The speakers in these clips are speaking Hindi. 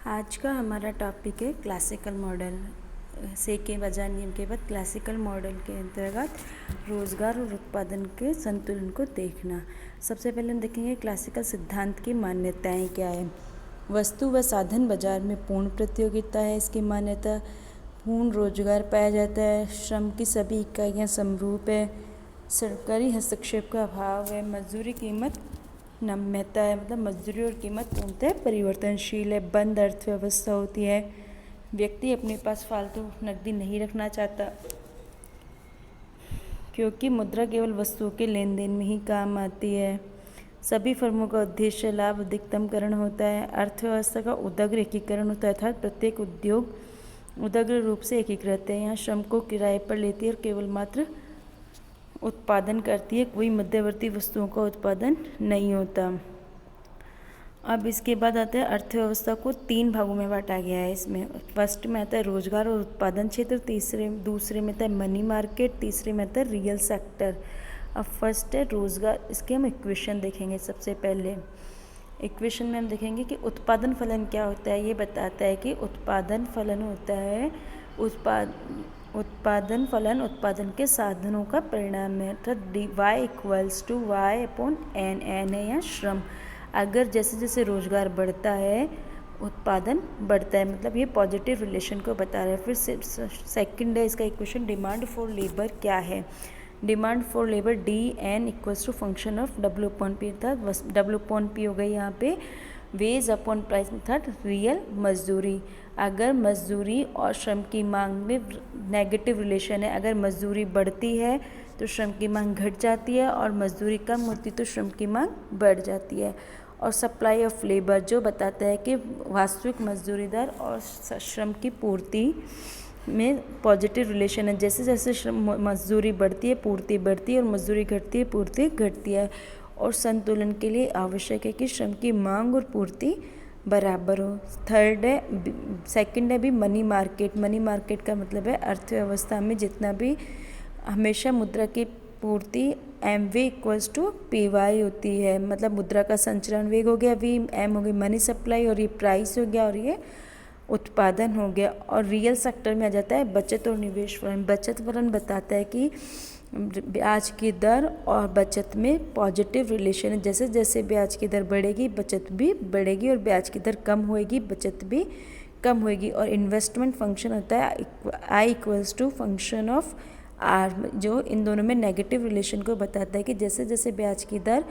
आज का हमारा टॉपिक है क्लासिकल मॉडल से के बजाय नियम के बाद क्लासिकल मॉडल के अंतर्गत रोजगार और उत्पादन के संतुलन को देखना। सबसे पहले हम देखेंगे क्लासिकल सिद्धांत की मान्यताएं क्या है। वस्तु व साधन बाजार में पूर्ण प्रतियोगिता है, इसकी मान्यता। पूर्ण रोजगार पाया जाता है, श्रम की सभी इकाइयाँ समरूप है, सरकारी हस्तक्षेप का अभाव है, मजदूरी कीमत नम्यता है, मतलब मजदूरी और कीमत पूर्णतः परिवर्तनशील है, बंद अर्थव्यवस्था होती है, व्यक्ति अपने पास फालतू नकदी नहीं रखना चाहता क्योंकि मुद्रा केवल वस्तुओं के लेन देन में ही काम आती है। सभी फर्मों का उद्देश्य लाभ अधिकतमकरण होता है। अर्थव्यवस्था का उदाग्र एकीकरण होता है, अर्थात प्रत्येक उद्योग उदाग्र रूप से एकीकृत है। यहाँ श्रम को किराए पर लेती है और केवल मात्र उत्पादन करती है, कोई मध्यवर्ती वस्तुओं का उत्पादन नहीं होता। अब इसके बाद आता है अर्थव्यवस्था को 3 भागों में बांटा गया है। इसमें फर्स्ट में आता है रोजगार और उत्पादन क्षेत्र, दूसरे में आता है मनी मार्केट, तीसरे में आता है रियल सेक्टर। अब फर्स्ट है रोजगार, इसके हम इक्वेशन देखेंगे। सबसे पहले इक्वेशन में हम देखेंगे कि उत्पादन फलन क्या होता है। ये बताता है कि उत्पादन फलन होता है उत्पादन फलन उत्पादन के साधनों का परिणाम है, अर्थात y=y/n है या श्रम। अगर जैसे जैसे रोजगार बढ़ता है उत्पादन बढ़ता है, मतलब ये पॉजिटिव रिलेशन को बता रहा है। फिर सेकंड है इसका इक्वेशन डिमांड फॉर लेबर क्या है। Demand for labour DN function of W/P, अर्थात W/P हो गई यहाँ पे वेज अपॉन प्राइस, अर्थात रियल मजदूरी। अगर मजदूरी और श्रम की मांग में नेगेटिव रिलेशन है, अगर मजदूरी बढ़ती है तो श्रम की मांग घट जाती है और मजदूरी कम होती तो श्रम की मांग बढ़ जाती है। और सप्लाई ऑफ लेबर जो बताता है कि वास्तविक मजदूरी दर और श्रम की पूर्ति में पॉजिटिव रिलेशन है। जैसे जैसे श्रम मजदूरी बढ़ती है पूर्ति बढ़ती है और मजदूरी घटती है पूर्ति घटती है। और संतुलन के लिए आवश्यक है कि श्रम की मांग और पूर्ति बराबर हो। थर्ड है सेकंड है भी मनी मार्केट। मनी मार्केट का मतलब है अर्थव्यवस्था में जितना भी हमेशा मुद्रा की पूर्ति MV=PY होती है, मतलब मुद्रा का संचरण वेग हो गया V, M हो गई मनी सप्लाई और ये प्राइस हो गया और ये उत्पादन हो गया। और रियल सेक्टर में आ जाता है बचत और निवेश फलन। बचत फलन बताता है कि ब्याज की दर और बचत में पॉजिटिव रिलेशन है। जैसे जैसे ब्याज की दर बढ़ेगी बचत भी बढ़ेगी और ब्याज की दर कम होएगी बचत भी कम होएगी। और इन्वेस्टमेंट फंक्शन होता है I= फंक्शन ऑफ R, जो इन दोनों में नेगेटिव रिलेशन को बताता है कि जैसे जैसे ब्याज की दर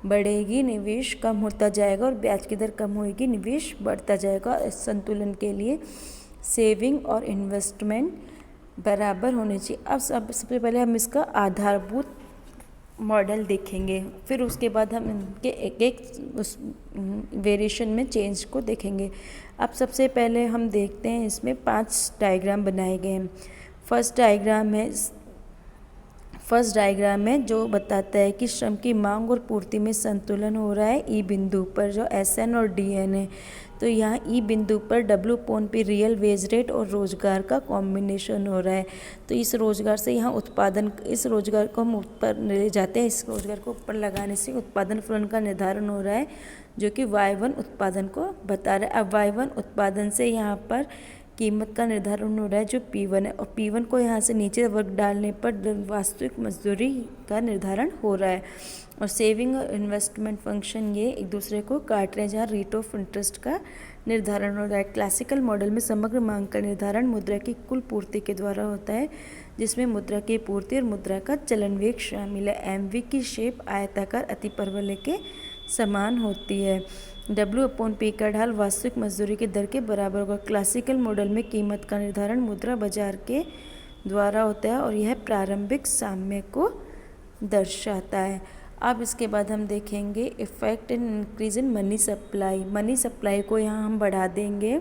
बढ़ेगी निवेश कम होता जाएगा और ब्याज की दर कम होएगी निवेश बढ़ता जाएगा। इस संतुलन के लिए सेविंग और इन्वेस्टमेंट बराबर होने चाहिए। अब सबसे पहले हम इसका आधारभूत मॉडल देखेंगे, फिर उसके बाद हम इनके एक एक उस वेरिएशन में चेंज को देखेंगे। अब सबसे पहले हम देखते हैं इसमें 5 डायग्राम बनाए गए हैं। फर्स्ट डायग्राम है जो बताता है कि श्रम की मांग और पूर्ति में संतुलन हो रहा है ई बिंदु पर, जो SN और DN है। तो यहाँ ई बिंदु पर W/P रियल वेज रेट और रोजगार का कॉम्बिनेशन हो रहा है। तो इस रोजगार से यहाँ इस रोजगार को हम ऊपर ले जाते हैं, इस रोजगार को ऊपर लगाने से उत्पादन फलन का निर्धारण हो रहा है जो कि Y1 उत्पादन को बता रहा है। अब Y1 उत्पादन से यहाँ पर कीमत का निर्धारण हो रहा है जो P1 है, और P1 को यहाँ से नीचे वर्ग डालने पर वास्तविक मजदूरी का निर्धारण हो रहा है। और सेविंग और इन्वेस्टमेंट फंक्शन ये एक दूसरे को काट रहे हैं, जहाँ रेट ऑफ इंटरेस्ट का निर्धारण हो रहा है। क्लासिकल मॉडल में समग्र मांग का निर्धारण मुद्रा की कुल पूर्ति के द्वारा होता है, जिसमें मुद्रा की पूर्ति और मुद्रा का चलन वेग शामिल है। MV की शेप आयताकार अतिपरवलय के समान होती है। W/P का ढाल वास्तविक मजदूरी की दर के बराबर होगा। क्लासिकल मॉडल में कीमत का निर्धारण मुद्रा बाजार के द्वारा होता है और यह प्रारंभिक साम्य को दर्शाता है। अब इसके बाद हम देखेंगे effect in increase in money supply. Money supply को यहाँ हम बढ़ा देंगे,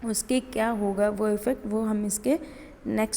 उसके क्या होगा वो इफेक्ट, वो हम इसके नेक्स्ट